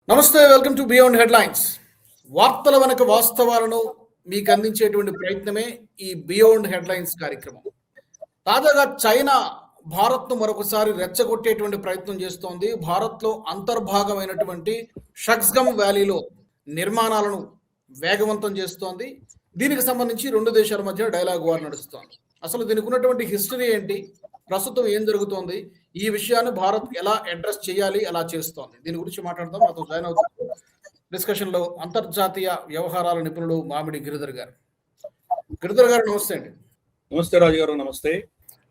నమస్తే, welcome to beyond headlines. వార్తల వెనక వాస్తవాలను మీకు అందించేటువంటి ప్రయత్నమే ఈ బియాండ్ హెడ్లైన్స్ కార్యక్రమం. తాజాగా చైనా భారత్ను మరొకసారి రెచ్చగొట్టేటువంటి ప్రయత్నం చేస్తోంది. భారత్లో అంతర్భాగమైనటువంటి షక్స్గమ్ వ్యాలీలో నిర్మాణాలను వేగవంతం చేస్తోంది. దీనికి సంబంధించి రెండు దేశాల మధ్య డైలాగ్ వార్ నడుస్తోంది. అసలు దీనికి ఉన్నటువంటి హిస్టరీ ఏంటి, ప్రస్తుతం ఏం జరుగుతోంది, ఈ విషయాన్ని భారత్ ఎలా అడ్రస్ చేయాలి, ఎలా చేస్తోంది, దీని గురించి మాట్లాడదాం. నాతో జాయిన్ అవుతారు డిస్కషన్ లో అంతర్జాతీయ వ్యవహారాల నిపుణులు మామిడి గిరిధర్ గారు. గిరిధర్ గారు నమస్తే అండి. నమస్తే రాజు గారు. నమస్తే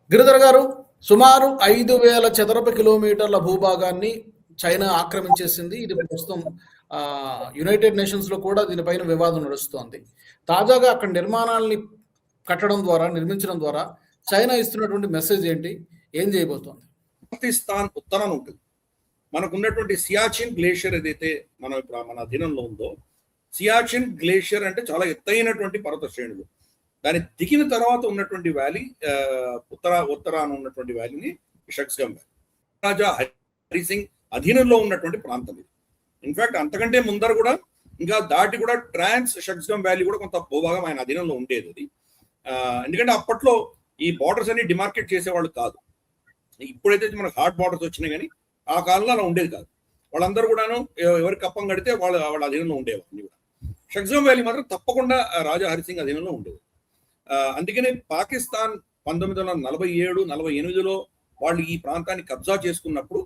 గిరిధర్ గారు. సుమారు 5,000 చదరపు కిలోమీటర్ల భూభాగాన్ని చైనా ఆక్రమించేసింది. ఇది ప్రస్తుతం యునైటెడ్ నేషన్స్ లో కూడా దీనిపైన వివాదం నడుస్తోంది. తాజాగా అక్కడ నిర్మాణాలని నిర్మించడం ద్వారా చైనా ఇస్తున్నటువంటి మెసేజ్ ఏంటి, ఏం చేయబోతోంది? పాకిస్తాన్ ఉత్తరాన ఉంటుంది. మనకు ఉన్నటువంటి సియాచిన్ గ్లేషియర్ ఏదైతే మన అధీనంలో ఉందో, సియాచిన్ గ్లేషియర్ అంటే చాలా ఎత్తైనటువంటి పర్వత శ్రేణులు. దాన్ని దిగిన తర్వాత ఉన్నటువంటి వ్యాలీ, ఉత్తరాన ఉన్నటువంటి వ్యాలీని షక్స్గమ్ వ్యాలీ. రాజా హరి సింగ్ అధీనంలో ఉన్నటువంటి ప్రాంతం ఇది. ఇన్ఫాక్ట్ అంతకంటే ముందర కూడా ఇంకా దాటి కూడా ట్రాన్స్ షక్స్గమ్ వ్యాలీ కూడా కొంత భూభాగం ఆయన అధీనంలో ఉండేది అది. ఎందుకంటే అప్పట్లో ఈ బార్డర్స్ అన్ని డిమార్కెట్ చేసేవాళ్ళు కాదు. ఇప్పుడైతే మనకు హార్డ్ బార్డర్స్ వచ్చినాయి, కానీ ఆ కాలంలో అలా ఉండేది కాదు. వాళ్ళందరూ కూడాను ఎవరికి కప్పం కడితే వాళ్ళ అధీనంలో ఉండేవాళ్ళు కూడా. షక్స్గమ్ వ్యాలీ మాత్రం తప్పకుండా రాజా హరిసింగ్ అధీనంలో ఉండేది. అందుకనే పాకిస్తాన్ 1947-48లో వాళ్ళు ఈ ప్రాంతాన్ని కబ్జా చేసుకున్నప్పుడు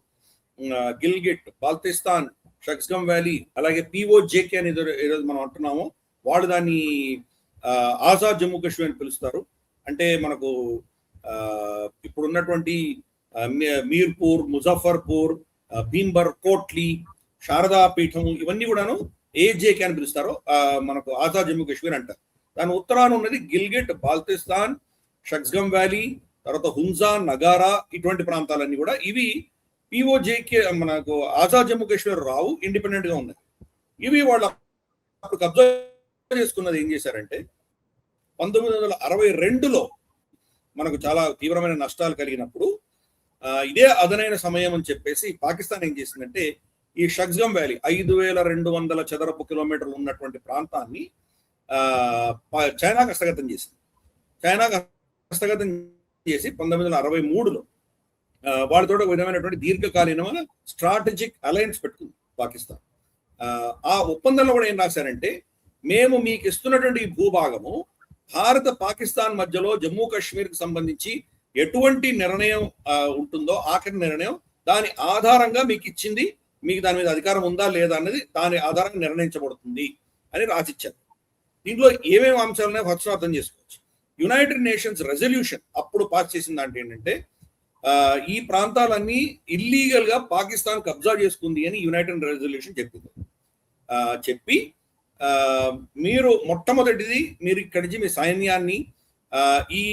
గిల్గిట్, బాల్తిస్తాన్, షక్స్గమ్ వ్యాలీ, అలాగే పిఓజేకే అని ఏదో మనం అంటున్నామో, వాళ్ళు దాన్ని ఆజాద్ జమ్మూ కాశ్మీర్ అని పిలుస్తారు. అంటే మనకు ఇప్పుడు ఉన్నటువంటి మీర్పూర్, ముజఫర్పూర్, భీంబర్, కోట్లీ, శారదా పీఠం, ఇవన్నీ కూడాను ఏజేకే అని పిలుస్తారు. మనకు ఆజాద్ జమ్మూ కాశ్మీర్ అంటారు. దాని ఉత్తరాన ఉన్నది గిల్గిట్, బాల్తిస్తాన్, షక్స్గమ్ వ్యాలీ, తర్వాత హుంజా, నగారా, ఇటువంటి ప్రాంతాలన్నీ కూడా ఇవి పిఓజేకే, మనకు ఆజాద్ జమ్మూ కాశ్మీర్ రావు, ఇండిపెండెంట్ గా ఉన్నాయి. ఇవి వాళ్ళు అప్పుడు కబ్జా చేసుకున్నది ఏం చేశారంటే 1962లో మనకు చాలా తీవ్రమైన నష్టాలు కలిగినప్పుడు ఇదే అదనైన సమయం అని చెప్పేసి పాకిస్తాన్ ఏం చేసిందంటే ఈ షక్స్గమ్ వ్యాలీ 5,200 చదరపు కిలోమీటర్లు ఉన్నటువంటి ప్రాంతాన్ని చైనాకు హస్తగతం చేసింది. చైనాకు హస్తగతం చేసి 1963లో వాళ్ళతో ఒక విధమైనటువంటి దీర్ఘకాలీనమైన స్ట్రాటజిక్ అలయన్స్ పెట్టుకుంది పాకిస్తాన్. ఆ ఒప్పందంలో కూడా ఏం రాశారంటే, మేము మీకు ఇస్తున్నటువంటి ఈ భూభాగము భారత పాకిస్తాన్ మధ్యలో జమ్మూ కాశ్మీర్కి సంబంధించి ఎటువంటి నిర్ణయం ఉంటుందో ఆఖరి నిర్ణయం దాని ఆధారంగా మీకు ఇచ్చింది, మీకు దాని మీద అధికారం ఉందా లేదా అన్నది దాని ఆధారంగా నిర్ణయించబడుతుంది అని రాసిచ్చారు. దీంట్లో ఏమేమి అంశాలు ఉన్నాయో ఫస్ట్ అర్థం చేసుకోవచ్చు. యునైటెడ్ నేషన్స్ రెజల్యూషన్ అప్పుడు పాస్ చేసిన దాంట్లో ఏంటంటే, ఈ ప్రాంతాలన్నీ ఇల్లీగల్ గా పాకిస్తాన్ కబ్జా చేసుకుంది అని యునైటెడ్ రెజల్యూషన్ చెప్పింది. చెప్పి మీరు మొట్టమొదటిది, మీరు ఇక్కడి నుంచి మీ సైన్యాన్ని ఈ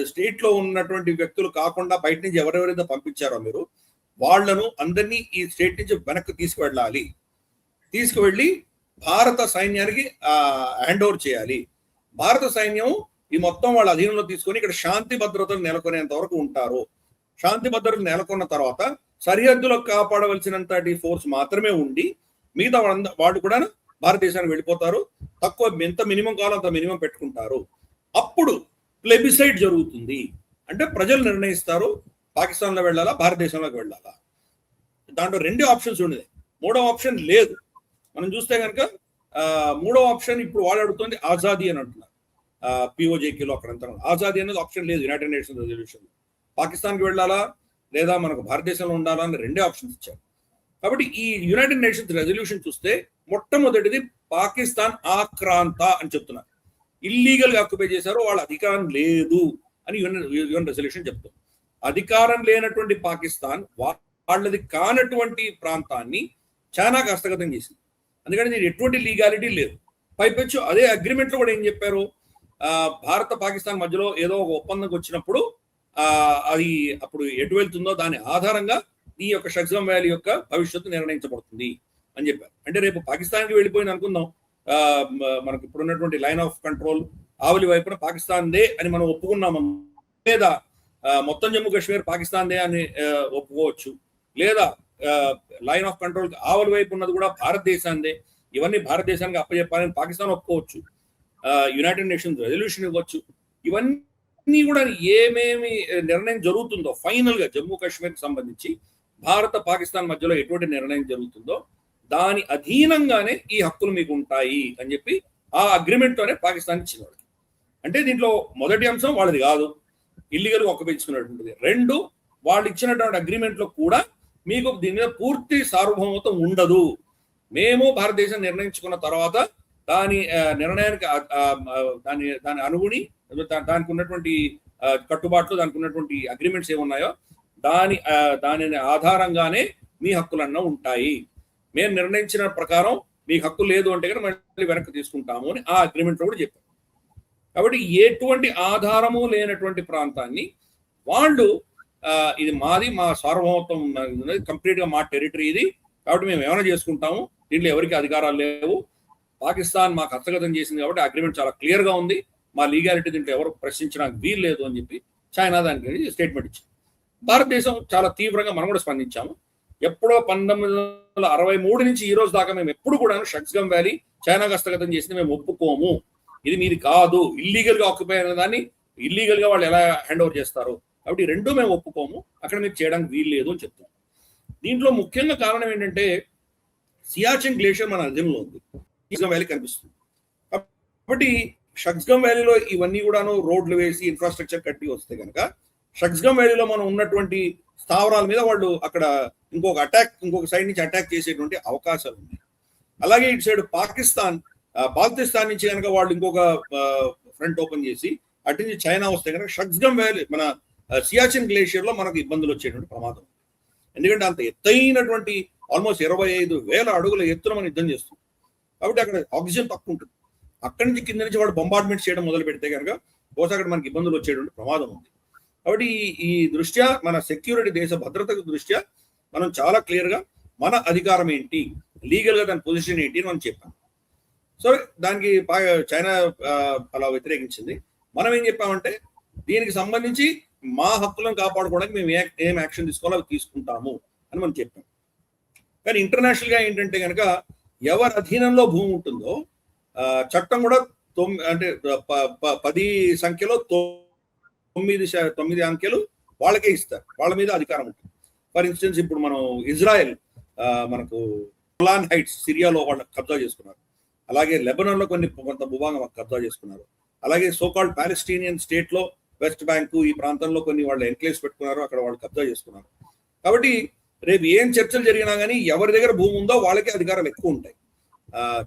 స్టేట్ లో ఉన్నటువంటి వ్యక్తులు కాకుండా బయట నుంచి ఎవరెవరైతే పంపించారో మీరు వాళ్లను అందరినీ ఈ స్టేట్ నుంచి వెనక్కి తీసుకువెళ్ళి భారత సైన్యానికి హ్యాండ్ ఓవర్ చేయాలి. భారత సైన్యం ఈ మొత్తం వాళ్ళ అధీనంలో తీసుకొని ఇక్కడ శాంతి భద్రతలు నెలకొనేంత వరకు ఉంటారు. శాంతి భద్రతలు నెలకొన్న తర్వాత సరిహద్దులకు కాపాడవలసినంత ఫోర్స్ మాత్రమే ఉండి మిగతా వాళ్ళు కూడా భారతదేశానికి వెళ్ళిపోతారు. ఎంత మినిమం కావాలో అంత మినిమం పెట్టుకుంటారు. అప్పుడు ప్లెబిసైడ్ జరుగుతుంది. అంటే ప్రజలు నిర్ణయిస్తారు పాకిస్తాన్లో వెళ్ళాలా, భారతదేశంలోకి వెళ్ళాలా. దాంట్లో 2 ఆప్షన్స్ ఉండేది, 3వ ఆప్షన్ లేదు. మనం చూస్తే కనుక 3వ ఆప్షన్ ఇప్పుడు వాళ్ళు అడుగుతుంది ఆజాదీ అని అంటున్నారు. పిఓజేకేలో అక్కడ ఆజాదీ అనేది ఆప్షన్ లేదు యునైటెడ్ నేషన్స్ రెజల్యూషన్. పాకిస్తాన్కి వెళ్ళాలా లేదా మనకు భారతదేశంలో ఉండాలా అని 2 ఆప్షన్స్ ఇచ్చారు. కాబట్టి ఈ యునైటెడ్ నేషన్స్ రెజల్యూషన్ చూస్తే మొట్టమొదటిది పాకిస్తాన్ ఆక్రాంత అని చెప్తున్నారు. ఇల్లీగల్ గా ఆక్యుపై చేశారు, వాళ్ళ అధికారం లేదు అని యుఎన్ రెజల్యూషన్ చెప్తుంది. అధికారం లేనటువంటి పాకిస్తాన్ వాళ్ళది కానటువంటి ప్రాంతాన్ని చైనాకు హస్తగతం చేసింది. అందుకని దీనికి ఎటువంటి లీగాలిటీ లేదు. పైపెచ్చు అదే అగ్రిమెంట్ లో కూడా ఏం చెప్పారు, భారత పాకిస్తాన్ మధ్యలో ఏదో ఒక ఒప్పందంకి వచ్చినప్పుడు అది అప్పుడు ఎటు వెళ్తుందో దాని ఆధారంగా ఈ యొక్క షక్స్గమ్ వ్యాలీ యొక్క భవిష్యత్తు నిర్ణయించబడుతుంది అని చెప్పారు. అంటే రేపు పాకిస్తాన్కి వెళ్ళిపోయింది అనుకుందాం, మనకు ఇప్పుడు ఉన్నటువంటి లైన్ ఆఫ్ కంట్రోల్ ఆవలి వైపున పాకిస్తాన్దే అని మనం ఒప్పుకున్నాము, లేదా మొత్తం జమ్మూ కాశ్మీర్ పాకిస్తాన్దే అని ఒప్పుకోవచ్చు, లేదా లైన్ ఆఫ్ కంట్రోల్ ఆవల వైపు ఉన్నది కూడా భారతదేశాందే. ఇవన్నీ భారతదేశానికి అప్పచెప్పాలని పాకిస్తాన్ ఒప్పుకోవచ్చు, యునైటెడ్ నేషన్స్ రెజల్యూషన్ ఇవ్వచ్చు. ఇవన్నీ కూడా ఏమేమి నిర్ణయం జరుగుతుందో ఫైనల్ గా జమ్మూ కాశ్మీర్కి సంబంధించి భారత పాకిస్తాన్ మధ్యలో ఎటువంటి నిర్ణయం జరుగుతుందో దాని అధీనంగానే ఈ హక్కులు మీకు ఉంటాయి అని చెప్పి ఆ అగ్రిమెంట్ తోనే పాకిస్తాన్ ఇచ్చిన వాళ్ళకి. అంటే దీంట్లో మొదటి అంశం వాళ్ళది కాదు, ఇల్లీగల్ గా ఒక్కపించుకున్నటువంటిది. రెండు, వాళ్ళు ఇచ్చినటువంటి అగ్రిమెంట్ లో కూడా మీకు దీని మీద పూర్తి సార్వభౌమత్వం ఉండదు. మేము భారతదేశం నిర్ణయించుకున్న తర్వాత దాని నిర్ణయానికి దాని అనుగుణి దానికి ఉన్నటువంటి కట్టుబాట్లు, దానికి ఉన్నటువంటి అగ్రిమెంట్స్ ఏమున్నాయో దాని ఆధారంగానే మీ హక్కులన్నా ఉంటాయి. మేము నిర్ణయించిన ప్రకారం మీకు హక్కు లేదు అంటే కనుక మళ్ళీ వెనక్కి తీసుకుంటాము అని ఆ అగ్రిమెంట్ లో కూడా చెప్పారు. కాబట్టి ఎటువంటి ఆధారము లేనటువంటి ప్రాంతాన్ని వాళ్ళు ఇది మాది, మా సార్వభౌమత్వం కంప్లీట్ గా మా టెరిటరీ ఇది, కాబట్టి మేము ఏమైనా చేసుకుంటాము, దీంట్లో ఎవరికి అధికారాలు లేవు, పాకిస్తాన్ మాకు హస్తగతం చేసింది కాబట్టి అగ్రిమెంట్ చాలా క్లియర్ గా ఉంది, మా లీగాలిటీ దీంట్లో ఎవరు ప్రశ్నించడానికి వీలు లేదు అని చెప్పి చైనా దానికి స్టేట్మెంట్ ఇచ్చింది. భారతదేశం చాలా తీవ్రంగా మనం కూడా స్పందించాము. ఎప్పుడో 1963 నుంచి ఈ రోజు దాకా మేము ఎప్పుడు కూడా షక్స్గం వ్యాలీ చైనాకు హస్తగతం చేసింది మేము ఒప్పుకోము, ఇది మీది కాదు, ఇల్లీగల్ గా ఆక్యుపై అయిన దాన్ని ఇల్లీగల్ గా వాళ్ళు ఎలా హ్యాండ్ ఓవర్ చేస్తారు, కాబట్టి రెండూ మేము ఒప్పుకోము, అక్కడ మీరు చేయడానికి వీలు లేదు అని చెప్తాం. దీంట్లో ముఖ్యంగా కారణం ఏంటంటే సియాచిన్ గ్లేషియర్ మన అధీనంలో ఉంది, షక్స్గం వ్యాలీ కనిపిస్తుంది. కాబట్టి షక్స్గం వ్యాలీలో ఇవన్నీ కూడాను రోడ్లు వేసి ఇన్ఫ్రాస్ట్రక్చర్ కట్టి వస్తే కనుక షక్స్గం వ్యాలీలో మనం ఉన్నటువంటి స్థావరాల మీద వాళ్ళు అక్కడ ఇంకొక సైడ్ నుంచి అటాక్ చేసేటువంటి అవకాశాలు ఉన్నాయి. అలాగే ఇటు సైడ్ బాల్తిస్తాన్ నుంచి కనుక వాళ్ళు ఇంకొక ఫ్రంట్ ఓపెన్ చేసి అటు నుంచి చైనా వస్తే కనుక షక్స్గం వ్యాలీ మన సియాచిన్ గ్లేషియర్ లో మనకు ఇబ్బందులు వచ్చేటువంటి ప్రమాదం. ఎందుకంటే అంత ఎత్తైనటువంటి ఆల్మోస్ట్ 25,000 అడుగుల ఎత్తున మనం యుద్ధం చేస్తుంది కాబట్టి అక్కడ ఆక్సిజన్ తక్కువ ఉంటుంది. అక్కడి నుంచి కింద నుంచి వాడు బొంబార్డ్మెంట్ చేయడం మొదలు పెడితే కనుక బహుశా అక్కడ మనకి ఇబ్బందులు వచ్చేటువంటి ప్రమాదం ఉంది. కాబట్టి ఈ దృష్ట్యా మన సెక్యూరిటీ, దేశ భద్రత దృష్ట్యా మనం చాలా క్లియర్ గా మన అధికారం ఏంటి, లీగల్ గా దాని పొజిషన్ ఏంటి అని మనం చెప్పాం. సో దానికి చైనా అలా వ్యతిరేకించింది. మనం ఏం చెప్పామంటే దీనికి సంబంధించి మా హక్కులను కాపాడుకోవడానికి మేము ఏం యాక్షన్ తీసుకోవాలో అవి తీసుకుంటాము అని మనం చెప్పాం. కానీ ఇంటర్నేషనల్ గా ఏంటంటే కనుక ఎవరి అధీనంలో భూమి ఉంటుందో చట్టం కూడా 10 సంఖ్యలో 9 అంకెలు వాళ్ళకే ఇస్తారు, వాళ్ళ మీద అధికారం ఉంటుంది. ఫర్ ఇన్స్టెన్స్ ఇప్పుడు మనం ఇజ్రాయెల్ మనకు గోలాన్ హైట్స్ సిరియాలో వాళ్ళు కబ్జా చేసుకున్నారు, అలాగే లెబనాన్ లో కొంత భూభాగం కబ్జా చేసుకున్నారు, అలాగే సోకాల్డ్ పాలెస్టీనియన్ స్టేట్ లో వెస్ట్ బ్యాంకు ఈ ప్రాంతంలో కొన్ని వాళ్ళు ఎన్క్లేవ్స్ పెట్టుకున్నారు, అక్కడ వాళ్ళు కబ్జా చేసుకున్నారు. కాబట్టి రేపు ఏం చర్చలు జరిగినా కానీ ఎవరి దగ్గర భూమి ఉందో వాళ్ళకే అధికారాలు ఎక్కువ ఉంటాయి.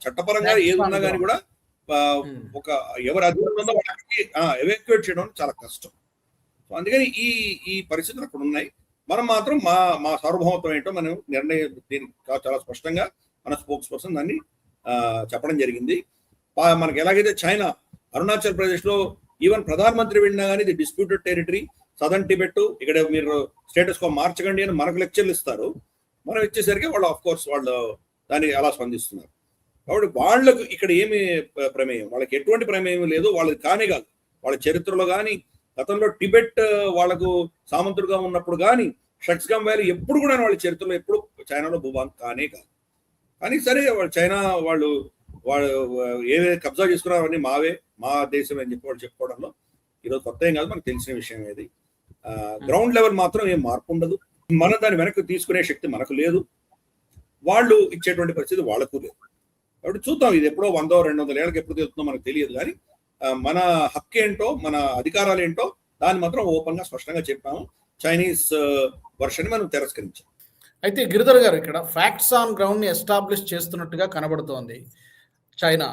చట్టపరంగా ఏది ఉన్నా కానీ కూడా ఒక ఎవరు అధికారం ఉందో వాళ్ళకి ఎవాక్యుయేట్ చేయడం చాలా కష్టం. సో అందుకని ఈ పరిస్థితులు అక్కడ ఉన్నాయి. మనం మాత్రం మా సార్వభౌమత్వం ఏంటో మనం దీనికి చాలా స్పష్టంగా మన స్పోక్స్ పర్సన్ దాన్ని చెప్పడం జరిగింది. మనకి ఎలాగైతే చైనా అరుణాచల్ ప్రదేశ్ లో ఈవెన్ ప్రధానమంత్రి వెళ్ళినా కానీ ఇది డిస్ప్యూటెడ్ టెరిటరీ, సదర్న్ టిబెట్, ఇక్కడ మీరు స్టేటస్ కో మార్చకండి అని మనకు లెక్చర్లు ఇస్తారు. మనం ఇచ్చేసరికి వాళ్ళు ఆఫ్ కోర్స్ వాళ్ళు దాన్ని అలా స్పందిస్తున్నారు. కాబట్టి వాళ్ళకు ఇక్కడ ఏమి ప్రమేయం, వాళ్ళకి ఎటువంటి ప్రమేయం లేదు, వాళ్ళది కానే కాదు. వాళ్ళ చరిత్రలో కానీ గతంలో టిబెట్ వాళ్ళకు సామంతుడుగా ఉన్నప్పుడు కానీ షక్స్గం వ్యాలీ ఎప్పుడు కూడా వాళ్ళ చరిత్రలో ఎప్పుడు చైనాలో భూభాగం కానే కాదు. కానీ సరే చైనా వాళ్ళు ఏవే కబ్జా చేసుకున్నారో అవన్నీ మా దేశం అని చెప్పి వాళ్ళు చెప్పుకోవడంలో ఈరోజు కొత్త ఏం కాదు, మనకు తెలిసిన విషయం ఏది. గ్రౌండ్ లెవెల్ మాత్రం ఏం మార్పు ఉండదు. మనం దాన్ని వెనక్కి తీసుకునే శక్తి మనకు లేదు, వాళ్ళు ఇచ్చేటువంటి పరిస్థితి వాళ్ళకు లేదు. కాబట్టి చూద్దాం, ఇది ఎప్పుడో 100-200 ఏళ్ళకి ఎప్పుడు తెలుస్తుందో మనకు తెలియదు. కానీ మన హక్కు ఏంటో, మన అధికారాలు ఏంటో దాన్ని మాత్రం ఓపెన్ గా స్పష్టంగా చెప్పాము. చైనీస్ వర్షన్ మనం తిరస్కరించాం. అయితే గిరిధర్ గారు, ఇక్కడ ఫ్యాక్ట్స్ ఆన్ గ్రౌండ్ ని ఎస్టాబ్లిష్ చేస్తున్నట్టుగా కనబడుతోంది చైనా.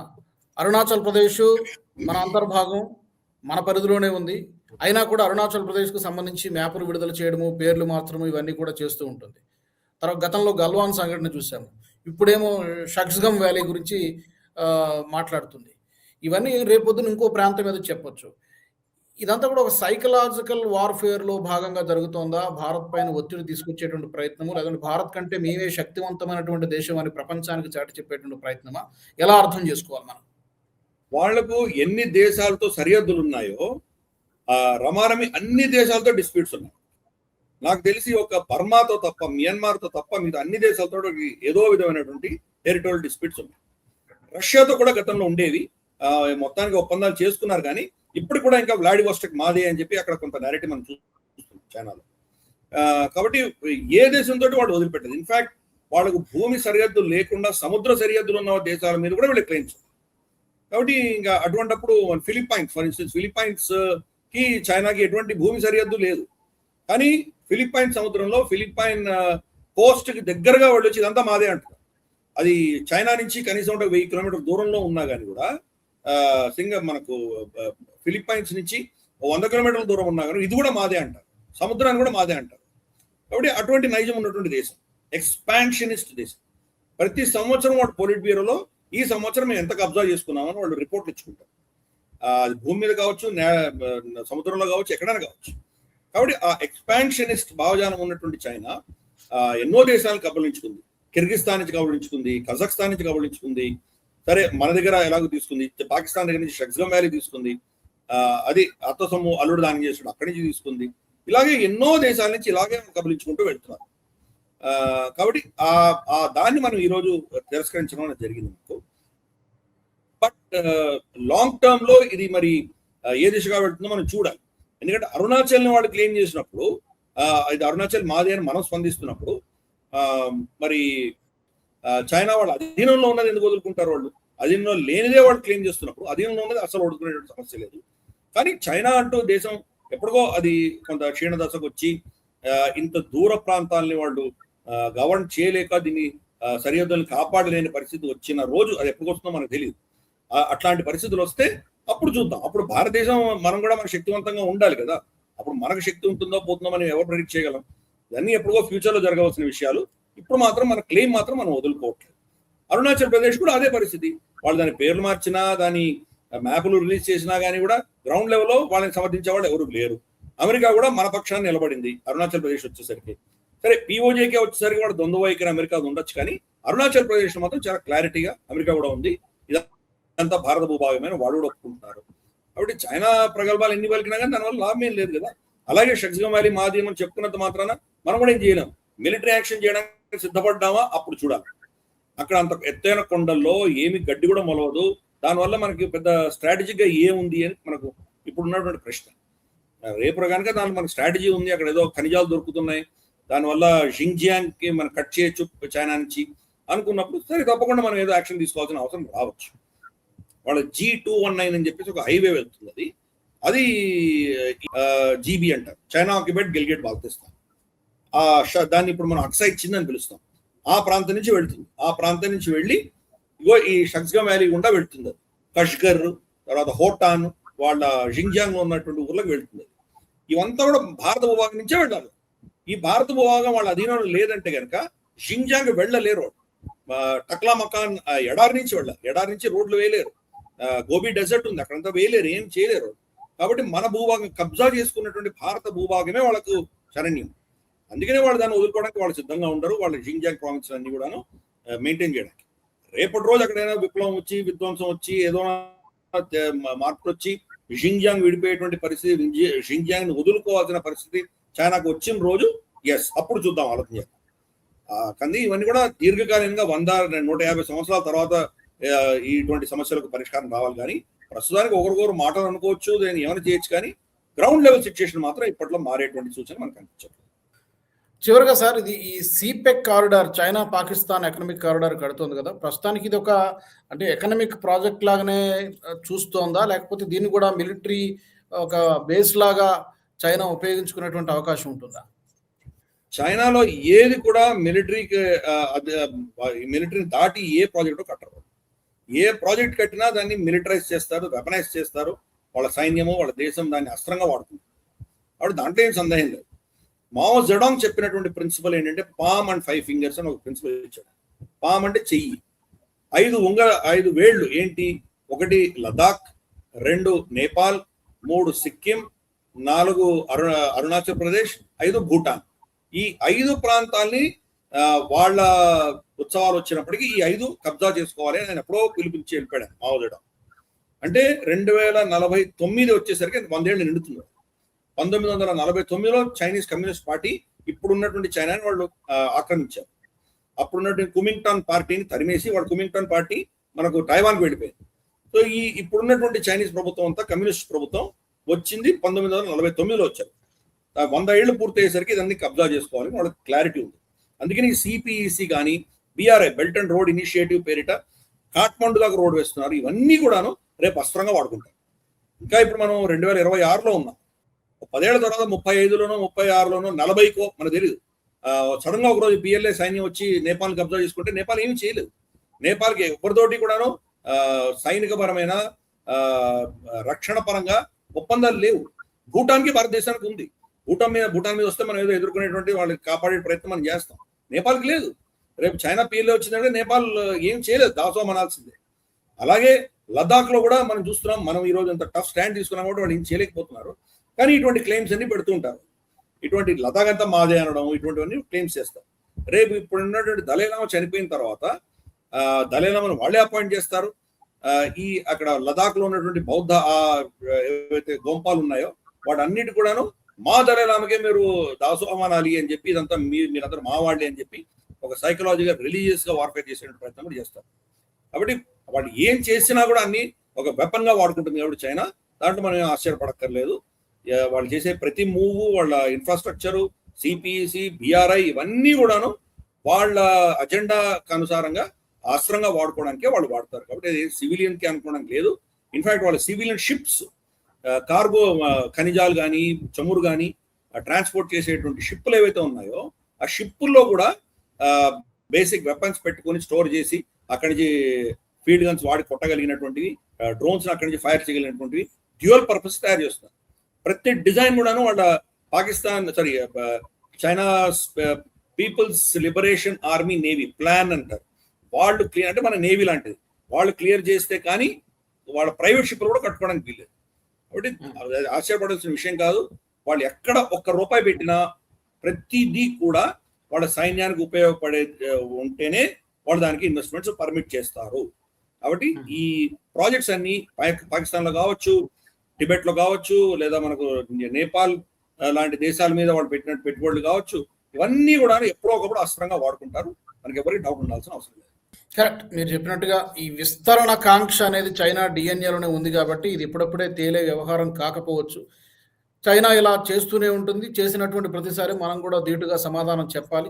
అరుణాచల్ ప్రదేశ్ మన అంతర్భాగం, మన పరిధిలోనే ఉంది. అయినా కూడా అరుణాచల్ ప్రదేశ్కు సంబంధించి మ్యాపులు విడుదల చేయడము, పేర్లు మార్చడము ఇవన్నీ కూడా చేస్తూ ఉంటుంది. తర్వాత గతంలో గల్వాన్ సంఘటన చూసాము, ఇప్పుడేమో షక్స్గం వ్యాలీ గురించి మాట్లాడుతుంది. ఇవన్నీ రేపొద్దున ఇంకో ప్రాంతం మీద చెప్పొచ్చు. ఇదంతా కూడా ఒక సైకలాజికల్ వార్ఫేర్ లో భాగంగా జరుగుతోందా? భారత్ పైన ఒత్తిడి తీసుకొచ్చేటువంటి ప్రయత్నము, లేదంటే భారత్ కంటే మేమే శక్తివంతమైనటువంటి దేశం అని ప్రపంచానికి చాటి చెప్పేటువంటి ప్రయత్నమా? ఎలా అర్థం చేసుకోవాలి మనం? వాళ్లకు ఎన్ని దేశాలతో సరిహద్దులు ఉన్నాయో రమారమి అన్ని దేశాలతో డిస్ప్యూట్స్ ఉన్నాయి. నాకు తెలిసి ఒక బర్మాతో తప్ప, మియన్మార్తో తప్ప మిగతా అన్ని దేశాలతో ఏదో విధమైనటువంటి టెరిటోరియల్ డిస్ప్యూట్స్ ఉన్నాయి. రష్యాతో కూడా గతంలో ఉండేవి, మొత్తానికి ఒప్పందాలు చేసుకున్నారు, కానీ ఇప్పుడు కూడా ఇంకా వ్లాడివోస్టక్ మాదే అని చెప్పి అక్కడ కొంత నేరేటివ్ మనం చూస్తున్నాం చైనాలో. కాబట్టి ఏ దేశంతో వాళ్ళు వదిలిపెట్టదు. ఇన్ఫాక్ట్ వాళ్ళకు భూమి సరిహద్దులు లేకుండా సముద్ర సరిహద్దులు ఉన్న దేశాల మీద కూడా వీళ్ళు క్లెయిమ్స్. కాబట్టి ఇంకా అటువంటిప్పుడు ఫిలిప్పైన్స్, ఫర్ ఇన్స్టెన్స్, ఫిలిప్పైన్స్ కి చైనాకి ఎటువంటి భూమి సరిహద్దు లేదు, కానీ ఫిలిప్పైన్ సముద్రంలో ఫిలిప్పైన్ కోస్ట్ కి దగ్గరగా వాళ్ళు వచ్చి ఇదంతా మాదే అంటారు. అది చైనా నుంచి కనీసం 1000 కిలోమీటర్ దూరంలో ఉన్నా కానీ కూడా మనకు ఫిలిప్పైన్స్ నుంచి 100 కిలోమీటర్ల దూరం ఉన్నా కానీ ఇది కూడా మాదే అంటారు, సముద్రాన్ని కూడా మాదే అంటారు. కాబట్టి అటువంటి నైజం ఉన్నటువంటి దేశం, ఎక్స్పాన్షనిస్ట్ దేశం. ప్రతి సంవత్సరం వాడు పొలిట్ బ్యూరోలో ఈ సంవత్సరం మేము ఎంత కబ్జా చేసుకున్నామని వాళ్ళు రిపోర్ట్లు ఇచ్చుకుంటారు. అది భూమి మీద కావచ్చు, సముద్రంలో కావచ్చు, ఎక్కడైనా కావచ్చు. కాబట్టి ఆ ఎక్స్పాన్షనిస్ట్ భావజాలం ఉన్నటువంటి చైనా ఎన్నో దేశాలను కబలించుకుంది. కిర్గిస్తాన్ నుంచి కబలించుకుంది, కజాఖ్స్తాన్ నుంచి కబలించుకుంది, సరే మన దగ్గర ఎలాగో తీసుకుంది, పాకిస్తాన్ దగ్గర నుంచి షక్స్గమ్ వ్యాలీ తీసుకుంది, అది అత్తసొమ్ము అల్లుడు దానం చేసాడు అక్కడి నుంచి తీసుకుంది. ఇలాగే ఎన్నో దేశాల నుంచి ఇలాగే కబలించుకుంటూ వెళ్తున్నారు. కాబట్టి ఆ దాన్ని మనం ఈరోజు తిరస్కరించడం అనేది జరిగింది మనకు. బట్ లాంగ్ టర్మ్ లో ఇది మరి ఏ దిశగా వెళ్తుందో మనం చూడాలి. ఎందుకంటే అరుణాచల్ని వాళ్ళు క్లెయిమ్ చేసినప్పుడు, ఇది అరుణాచల్ మాది అని మనం స్పందిస్తున్నప్పుడు, మరి చైనా వాళ్ళు అధీనంలో ఉన్నది ఎందుకు వదులుకుంటారు? వాళ్ళు అధీనంలో లేనిదే వాళ్ళు క్లెయిమ్ చేస్తున్నప్పుడు అధీనంలో ఉన్నది అసలు వదులుకునేటువంటి సమస్య లేదు. కానీ చైనా అంటూ దేశం ఎప్పటికో అది కొంత క్షీణ దశకు వచ్చి ఇంత దూర ప్రాంతాలని వాళ్ళు గవర్న్ చేయలేక దీన్ని సరిహద్దులను కాపాడలేని పరిస్థితి వచ్చిన రోజు అది ఎప్పుడు వస్తుందో మనకు తెలియదు. అట్లాంటి పరిస్థితులు వస్తే అప్పుడు చూద్దాం. అప్పుడు భారతదేశం మనం కూడా మనకు శక్తివంతంగా ఉండాలి కదా. అప్పుడు మనకు శక్తి ఉంటుందో పోతుందో మనం ఎవరు ప్రెడిక్ట్ చేయగలం? ఇవన్నీ ఎప్పుడో ఫ్యూచర్ లో జరగవలసిన విషయాలు. ఇప్పుడు మాత్రం మన క్లెయిమ్ మాత్రం మనం వదులుకోవట్లేదు. అరుణాచల్ ప్రదేశ్ కూడా అదే పరిస్థితి. వాళ్ళు దాని పేర్లు మార్చినా, దాని మ్యాపులు రిలీజ్ చేసినా కానీ కూడా గ్రౌండ్ లెవెల్లో వాళ్ళని సమర్థించే వాళ్ళు ఎవరు లేరు. అమెరికా కూడా మన పక్షాన్ని నిలబడింది అరుణాచల్ ప్రదేశ్ వచ్చేసరికి. సరే, పిఓజేకే వచ్చేసరికి వాడు ద్వంద్వ వైఖరి అమెరికా ఉండొచ్చు, కానీ అరుణాచల్ ప్రదేశ్ మాత్రం చాలా క్లారిటీగా అమెరికా కూడా ఉంది, ఇదంతా భారత భూభాగమైన వాళ్ళు కూడా ఒప్పుకుంటున్నారు. కాబట్టి చైనా ప్రగల్భాలు ఎన్ని పలికినా కానీ దానివల్ల లాభం ఏం లేదు కదా. అలాగే షక్స్గమ్ వ్యాలీ మాది అని చెప్పుకున్నంత మాత్రాన మనం కూడా ఏం చేయలేం. మిలిటరీ యాక్షన్ చేయడానికి సిద్ధపడ్డామా అప్పుడు చూడాలి. అక్కడ అంత ఎత్తైన కొండల్లో ఏమి గడ్డి కూడా మొలవదు. దానివల్ల మనకి పెద్ద స్ట్రాటజిక్గా ఏముంది అని మనకు ఇప్పుడు ఉన్నటువంటి ప్రశ్న. రేపు కనుక దాని మనకు స్ట్రాటజీ ఉంది, అక్కడ ఏదో ఖనిజాలు దొరుకుతున్నాయి, దానివల్ల షింగ్జియాంగ్ కి మనం కట్ చేయొచ్చు చైనా నుంచి అనుకున్నప్పుడు, సరే తప్పకుండా మనం ఏదో యాక్షన్ తీసుకోవాల్సిన అవసరం రావచ్చు. వాళ్ళ G219 అని చెప్పేసి ఒక హైవే వెళ్తుంది, అది GB అంటారు, చైనా ఆక్యుపైడ్ గిల్గిట్ బాల్టిస్తాన్. దాన్ని ఇప్పుడు మనం అక్సై చింద్ అని పిలుస్తాం. ఆ ప్రాంతం నుంచి వెళ్తుంది. ఆ ప్రాంతం నుంచి వెళ్ళి ఇగో ఈ షక్స్గమ్ వ్యాలీ గుండా వెళ్తుంది. కష్గర్, తర్వాత హోటాన్, వాళ్ళ షింగ్జియాంగ్ లో ఉన్నటువంటి ఊర్లకు వెళ్తుంది. ఇవంతా కూడా భారత భూభాగం నుంచే వెళ్ళాలి. ఈ భారత భూభాగం వాళ్ళ అధీనంలో లేదంటే కనుక షింగ్జియాంగ్ వెళ్ళలేరు. టక్లా మకాన్ ఎడారి నుంచి వెళ్ళాలి, ఎడారి నుంచి రోడ్లు వేయలేరు. గోబీ డెజర్ట్ ఉంది, అక్కడంతా వేయలేరు, ఏం చేయలేరు. కాబట్టి మన భూభాగం కబ్జా చేసుకున్నటువంటి భారత భూభాగమే వాళ్ళకు శరణ్యం. అందుకనే వాళ్ళు దాన్ని వదులుకోవడానికి వాళ్ళు సిద్ధంగా ఉండరు. వాళ్ళ షింగ్జియాంగ్ ప్రావిన్స్ అన్ని కూడాను మెయింటైన్ చేయడానికి. రేపటి రోజు అక్కడైనా విప్లవం వచ్చి, విధ్వంసం వచ్చి, ఏదో మార్పులు వచ్చి షింగ్జియాంగ్ విడిపోయేటువంటి పరిస్థితి, షింగ్జియాంగ్ వదులుకోవాల్సిన పరిస్థితి చైనాకు వచ్చిన రోజు అప్పుడు చూద్దాం, ఆలోచన చేద్దాం. కానీ ఇవన్నీ కూడా దీర్ఘకాలీనంగా 100-150 సంవత్సరాల తర్వాత ఇటువంటి సమస్యలకు పరిష్కారం రావాలి. కానీ ప్రస్తుతానికి ఒకరికొకరు మాటలు అనుకోవచ్చు, దాన్ని ఏమైనా చేయొచ్చు, కానీ గ్రౌండ్ లెవెల్ సిచ్యుయేషన్ మాత్రం ఇప్పట్లో మారేటువంటి సూచన మనకు కనిపించదు. చివరిగా సార్, ఇది ఈ CPEC corridor, China Pakistan economic corridor కడుతుంది కదా, ప్రస్తుతానికి ఇది ఒక అంటే ఎకనామిక్ ప్రాజెక్ట్ లాగానే చూస్తోందా, లేకపోతే దీన్ని కూడా మిలిటరీ ఒక బేస్ లాగా చైనా ఉపయోగించుకునేటువంటి అవకాశం ఉంటుందా? చైనాలో ఏది కూడా మిలిటరీని దాటి ఏ ప్రాజెక్టు కట్టరు. ఏ ప్రాజెక్ట్ కట్టినా దాన్ని మిలిటరైజ్ చేస్తారు, వెపనైజ్ చేస్తారు. వాళ్ళ సైన్యము, వాళ్ళ దేశం దాన్ని అస్త్రంగా వాడుతుంది. కాబట్టి దాంట్లో ఏం సందేహం లేదు. మావో జెడాంగ్ చెప్పినటువంటి ప్రిన్సిపల్ ఏంటంటే పామ్ అండ్ 5 ఫింగర్స్ అని ఒక ప్రిన్సిపల్ ఇచ్చాడు. పామ్ అంటే చెయ్యి, 5 వేళ్లు ఏంటి? 1 లదాఖ్, 2 నేపాల్, 3 సిక్కిం, 4 అరుణాచల్ ప్రదేశ్, 5 భూటాన్. ఈ 5 ప్రాంతాల్ని వాళ్ళ ఉత్సవాలు వచ్చినప్పటికీ ఈ 5 కబ్జా చేసుకోవాలి అని ఆయన ఎప్పుడో పిలిపించి వెళ్ళిపోయాడు మావో జెడాంగ్. అంటే 2049 వచ్చేసరికి 100 ఏళ్ళు నిండుతుంది. 1949లో చైనీస్ కమ్యూనిస్ట్ పార్టీ ఇప్పుడున్నటువంటి చైనాని వాళ్ళు ఆక్రమించారు. అప్పుడున్నటువంటి కుమింగ్టాన్ పార్టీని తరిమేసి వాళ్ళు కుమింగ్టాన్ పార్టీ మనకు టైవాన్కి వెళ్ళిపోయింది. సో ఇప్పుడున్నటువంటి చైనీస్ ప్రభుత్వం అంతా కమ్యూనిస్ట్ ప్రభుత్వం వచ్చింది 1949లో వచ్చారు. 100 ఏళ్ళు పూర్తయ్యేసరికి ఇదన్నీ కబ్జా చేసుకోవాలి, వాళ్ళకి క్లారిటీ ఉంది. అందుకని సిపిఈసి కానీ BRI belt and road initiative పేరిట కాఠ్మండు దాకా రోడ్ వేస్తున్నారు. ఇవన్నీ కూడాను రేపు అస్త్రంగా వాడుకుంటారు. ఇంకా ఇప్పుడు మనం 2026లో ఉన్నాం. 10 ఏళ్ల తర్వాత 35లోనో 36లోనో 40కో మనకు తెలియదు. సడన్ గా ఒకరోజు పిఎల్ఏ సైన్యం వచ్చి నేపాల్ కబ్జా చేసుకుంటే నేపాల్ ఏమీ చేయలేదు. నేపాల్కి ఎవరితోటి కూడాను సైనికపరమైన రక్షణ పరంగా ఒప్పందాలు లేవు. భూటాన్కి భారతదేశానికి ఉంది. భూటాన్ మీద వస్తే మనం ఏదో ఎదుర్కొనేటువంటి వాళ్ళకి కాపాడే ప్రయత్నం మనం చేస్తాం. నేపాల్కి లేదు. రేపు చైనా పిఎల్ఏ వచ్చిందంటే నేపాల్ ఏం చేయలేదు, దాసోహం అనాల్సిందే. అలాగే లద్దాఖ్ లో కూడా మనం చూస్తున్నాం. మనం ఈ రోజు అంత టఫ్ స్టాండ్ తీసుకున్నాం కూడా వాళ్ళు ఏం చేయలేకపోతున్నారు. కానీ ఇటువంటి క్లెయిమ్స్ అన్ని పెడుతూ ఉంటారు. ఇటువంటి లద్దాఖ్ అంతా మాదే అనడం, ఇటువంటివన్నీ క్లెయిమ్స్ చేస్తారు. రేపు ఇప్పుడు ఉన్నటువంటి దలైలామా చనిపోయిన తర్వాత దలైలామాను వాళ్ళే అపాయింట్ చేస్తారు. అక్కడ లదాఖ్ లో ఉన్నటువంటి బౌద్ధ ఏవైతే గోంపాలు ఉన్నాయో వాటన్నిటి కూడాను మా దలైలామాకే మీరు దాసోహమానాలి అని చెప్పి ఇదంతా మీరందరూ మా వాళ్ళే అని చెప్పి ఒక సైకలాజికల్ రిలీజియస్ గా వార్ఫేర్ చేసే ప్రయత్నం కూడా చేస్తారు. కాబట్టి వాళ్ళు ఏం చేసినా కూడా అన్ని ఒక వెపన్ గా వాడుకుంటుంది కాబట్టి చైనా. దాంట్లో మనం ఆశ్చర్యపడక్కర్లేదు. వాళ్ళు చేసే ప్రతి మూవ్, వాళ్ళ ఇన్ఫ్రాస్ట్రక్చరు, సిపిఈసి, బిఆర్ఐ ఇవన్నీ కూడాను వాళ్ళ అజెండాకు అనుసారంగా అస్త్రంగా వాడుకోవడానికే వాళ్ళు వాడతారు. కాబట్టి సివిలియన్ కి అనుకోవడానికి లేదు. ఇన్ఫాక్ట్ వాళ్ళ సివిలియన్ షిప్స్, కార్గో ఖనిజాలు కానీ చమురు కానీ ట్రాన్స్పోర్ట్ చేసేటువంటి షిప్పులు ఏవైతే ఉన్నాయో ఆ షిప్పుల్లో కూడా బేసిక్ వెపన్స్ పెట్టుకొని స్టోర్ చేసి అక్కడి నుంచి ఫీల్డ్ గన్స్ వాడి కొట్టగలిగినటువంటివి, డ్రోన్స్ అక్కడి నుంచి ఫైర్ చేయగలిగినటువంటివి డ్యూయల్ పర్పస్ తయారు చేస్తున్నారు. ప్రతి డిజైన్ కూడాను వాళ్ళ China people's liberation army navy plan అంటారు. వాళ్ళు క్లియర్ అంటే మన నేవీ లాంటిది. వాళ్ళు క్లియర్ చేస్తే కానీ వాళ్ళ ప్రైవేట్ షిప్లు కూడా కట్టుకోవడానికి వీల్లేదు. కాబట్టి ఆశ్చర్యపడాల్సిన విషయం కాదు. వాళ్ళు ఎక్కడ ఒక్క రూపాయి పెట్టినా ప్రతిదీ కూడా వాళ్ళ సైన్యానికి ఉపయోగపడే ఉంటేనే వాళ్ళు దానికి ఇన్వెస్ట్మెంట్స్ పర్మిట్ చేస్తారు. కాబట్టి ఈ ప్రాజెక్ట్స్ అన్ని పాకిస్తాన్ లో కావచ్చు, టిబెట్ లో కావచ్చు, లేదా మనకు నేపాల్ లాంటి దేశాల మీద వాళ్ళు పెట్టినట్టు పెట్టుబడులు కావచ్చు, ఇవన్నీ కూడా ఎప్పుడో ఒకప్పుడు అస్త్రంగా వాడుకుంటారు. మనకి ఎవరికి డౌట్ ఉండాల్సిన అవసరం లేదు. కరెక్ట్. మీరు చెప్పినట్టుగా ఈ విస్తరణ కాంక్ష అనేది చైనా డిఎన్ఏలోనే ఉంది కాబట్టి ఇది ఇప్పుడప్పుడే తేలే వ్యవహారం కాకపోవచ్చు. చైనా ఇలా చేస్తూనే ఉంటుంది. చేసినటువంటి ప్రతిసారి మనం కూడా ధీటుగా సమాధానం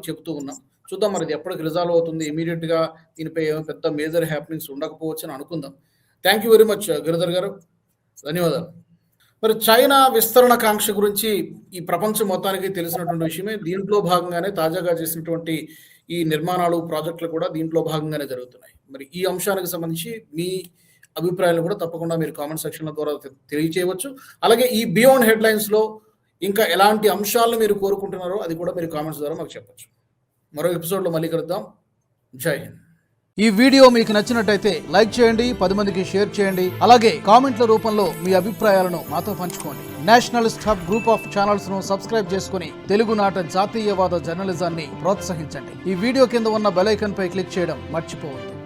చెప్తూ ఉన్నాం. చూద్దాం మరి ఇది ఎప్పటికి రిజాల్వ్ అవుతుంది. ఇమీడియట్ గా దీనిపై పెద్ద మేజర్ హ్యాపెనింగ్స్ ఉండకపోవచ్చు అని అనుకుందాం. Thank you very much Giridhar గారు, ధన్యవాదాలు. మరి చైనా విస్తరణ కాంక్ష గురించి ఈ ప్రపంచం మొత్తానికి తెలిసినటువంటి విషయమే. దీంట్లో భాగంగానే తాజాగా చేసినటువంటి ఈ నిర్మాణాలు, ప్రాజెక్టులు కూడా దీంట్లో భాగంగానే జరుగుతున్నాయి. మరి ఈ అంశానికి సంబంధించి మీ అభిప్రాయాలు కూడా తప్పకుండా మీరు కామెంట్ సెక్షన్ల ద్వారా తెలియచేయవచ్చు. అలాగే ఈ బియాండ్ హెడ్లైన్స్ లో ఇంకా ఎలాంటి అంశాలను మీరు కోరుకుంటున్నారో అది కూడా మీరు కామెంట్స్ ద్వారా మాకు చెప్పచ్చు. మరో ఎపిసోడ్లో మళ్ళీ కలుద్దాం. జై హింద్. ఈ వీడియో మీకు నచ్చినట్టయితే లైక్ చేయండి, 10 మందికి షేర్ చేయండి. అలాగే కామెంట్ల రూపంలో మీ అభిప్రాయాలను మాతో పంచుకోండి. Nationalist hub group of channels ను సబ్స్క్రైబ్ చేసుకుని తెలుగునాట జాతీయవాద జర్నలిజాన్ని ప్రోత్సహించండి. ఈ వీడియో కింద ఉన్న బెల్ ఐకాన్ పై క్లిక్ చేయడం మర్చిపోవద్దు.